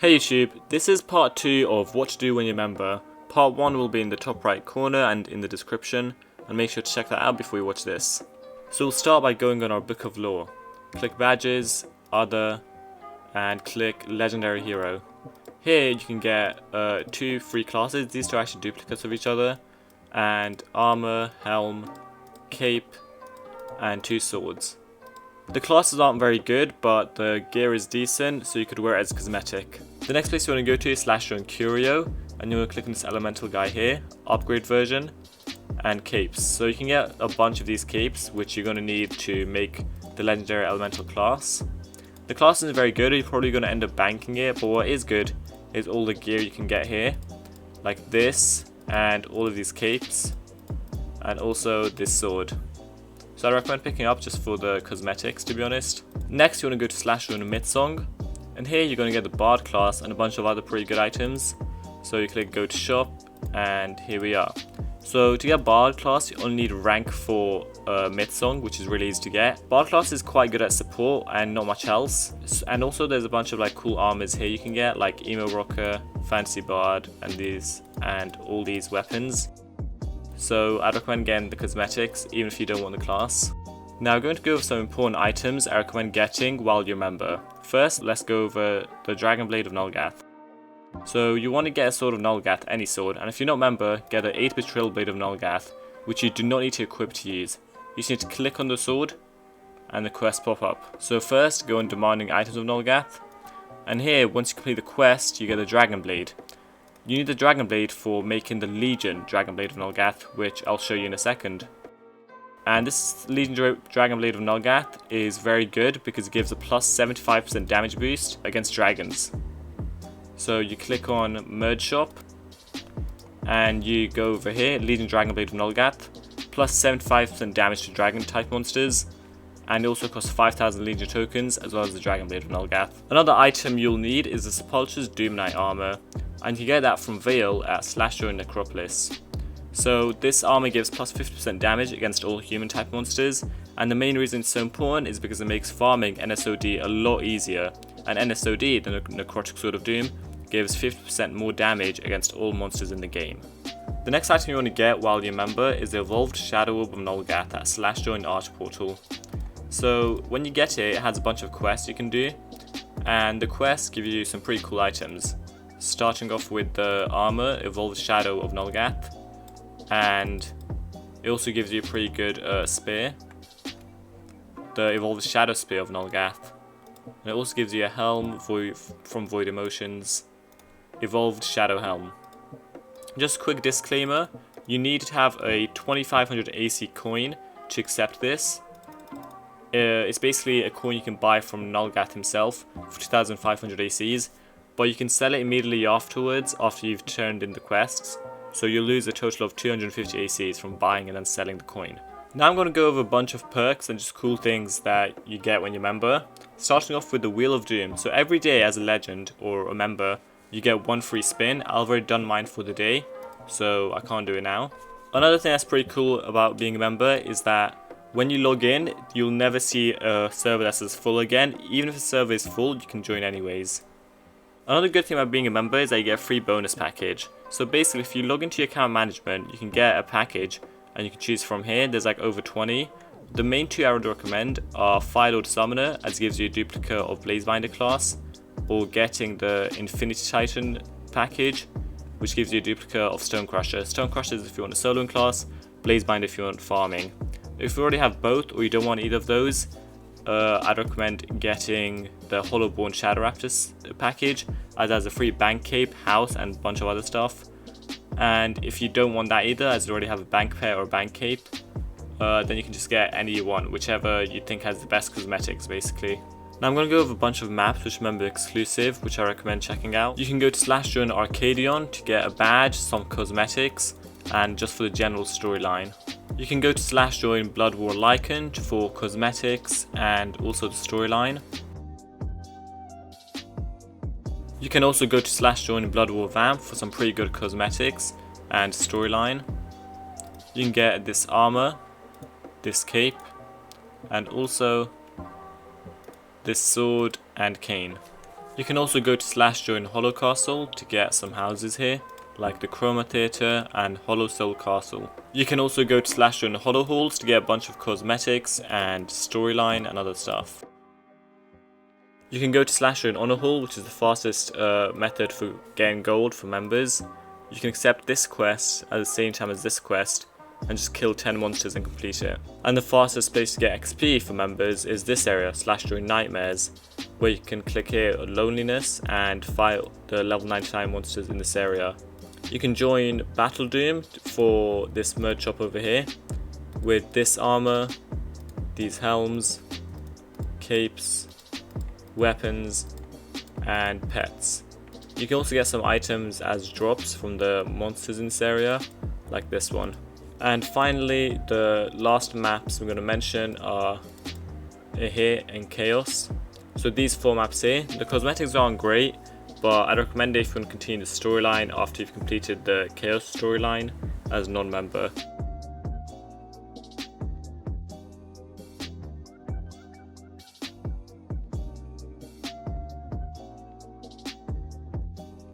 Hey YouTube, this is part 2 of what to do when you're a member. Part 1 will be in the top right corner and in the description, and make sure to check that out before you watch this. So we'll start by going on our book of lore. Click badges, other, and click legendary hero. Here you can get 2 free classes. These two are actually duplicates of each other, and armor, helm, cape, and 2 swords. The classes aren't very good, but the gear is decent, so you could wear it as cosmetic. The next place you want to go to is /Join Curio, and you want to click on this elemental guy here, upgrade version, and capes. So you can get a bunch of these capes, which you're going to need to make the legendary elemental class. The class isn't very good, you're probably going to end up banking it, but what is good is all the gear you can get here, like this, and all of these capes, and also this sword. So I recommend picking up just for the cosmetics, to be honest. Next you want to go to /Join Mitsong, and here you're going to get the Bard class and a bunch of other pretty good items. So you click go to shop, and here we are. So to get Bard class you only need rank 4 Mitsong, which is really easy to get. Bard class is quite good at support and not much else. And also there's a bunch of like cool armors here you can get, like Emo Rocker, Fantasy Bard, and all these weapons. So I'd recommend getting the cosmetics even if you don't want the class. Now I'm going to go over some important items I recommend getting while you're a member. First, let's go over the Dragon Blade of Nulgath. So you want to get a sword of Nulgath, any sword, and if you're not a member, get an 8 Betrayal Blade of Nulgath, which you do not need to equip to use. You just need to click on the sword and the quest pop up. So first, go on Demanding Items of Nulgath, and here once you complete the quest you get the Dragon Blade. You need the Dragon Blade for making the Legion Dragon Blade of Nulgath, which I'll show you in a second. And this Legion Dragon Blade of Nulgath is very good because it gives a plus 75% damage boost against dragons. So you click on Merge Shop, and you go over here, Legion Dragon Blade of Nulgath, plus 75% damage to dragon type monsters, and it also costs 5,000 Legion tokens as well as the Dragon Blade of Nulgath. Another item you'll need is the Sepulchre's Doom Knight armor, and you get that from Vale at /Join Necropolis. So this armor gives plus 50% damage against all human type monsters, and the main reason it's so important is because it makes farming NSOD a lot easier, and NSOD, the Necrotic Sword of Doom, gives 50% more damage against all monsters in the game. The next item you want to get while you're a member is the Evolved Shadow Orb of Nulgath at /Join Arch Portal. So when you get it, it has a bunch of quests you can do, and the quests give you some pretty cool items. Starting off with the armor, Evolved Shadow of Nulgath, and it also gives you a pretty good spear, the Evolved Shadow Spear of Nulgath, and it also gives you a helm from Void Emotions, Evolved Shadow Helm. Just a quick disclaimer, you need to have a 2500 AC coin to accept this. It's basically a coin you can buy from Nulgath himself for 2500 ACs, but you can sell it immediately afterwards after you've turned in the quests, so you'll lose a total of 250 ACs from buying and then selling the coin. Now I'm going to go over a bunch of perks and just cool things that you get when you're a member, starting off with the Wheel of Doom. So every day as a legend or a member you get 1 free spin. I've already done mine for the day, so I can't do it now. Another thing that's pretty cool about being a member is that when you log in, you'll never see a server that says full again. Even if the server is full, you can join anyways. Another good thing about being a member is that you get a free bonus package. So basically if you log into your account management, you can get a package and you can choose from here. There's like over 20. The main 2 I would recommend are Fire Lord Summoner, as it gives you a duplicate of Blazebinder class, or getting the Infinity Titan package, which gives you a duplicate of Stonecrusher. Stonecrusher is if you want a soloing class, Blazebinder if you want farming. If you already have both or you don't want either of those, I'd recommend getting the Hollowborn Shadow Raptors package, as it has a free bank cape, house, and a bunch of other stuff. And if you don't want that either, as you already have a bank pair or a bank cape, then you can just get any you want, whichever you think has the best cosmetics basically. Now I'm going to go over a bunch of maps which are member exclusive, which I recommend checking out. You can go to /Join Arcadion to get a badge, some cosmetics, and just for the general storyline. You can go to /Join Blood War Lycan for cosmetics and also the storyline. You can also go to /Join Blood War Vamp for some pretty good cosmetics and storyline. You can get this armor, this cape, and also this sword and cane. You can also go to /join Hollow Castle to get some houses here, like the Chroma Theatre and Hollow Soul Castle. You can also go to /join the Hollow Halls to get a bunch of cosmetics and storyline and other stuff. You can go to /join Honor Hall, which is the fastest method for getting gold for members. You can accept this quest at the same time as this quest and just kill 10 monsters and complete it. And the fastest place to get XP for members is this area, /join Nightmares, where you can click here on Loneliness and fight the level 99 monsters in this area. You can join Battle Doom for this merch shop over here with this armor, these helms, capes, weapons and pets. You can also get some items as drops from the monsters in this area, like this one. And finally, the last maps I'm going to mention are here in Chaos. So these 4 maps here, the cosmetics aren't great, but I'd recommend it if you want to continue the storyline after you've completed the Chaos storyline as a non-member.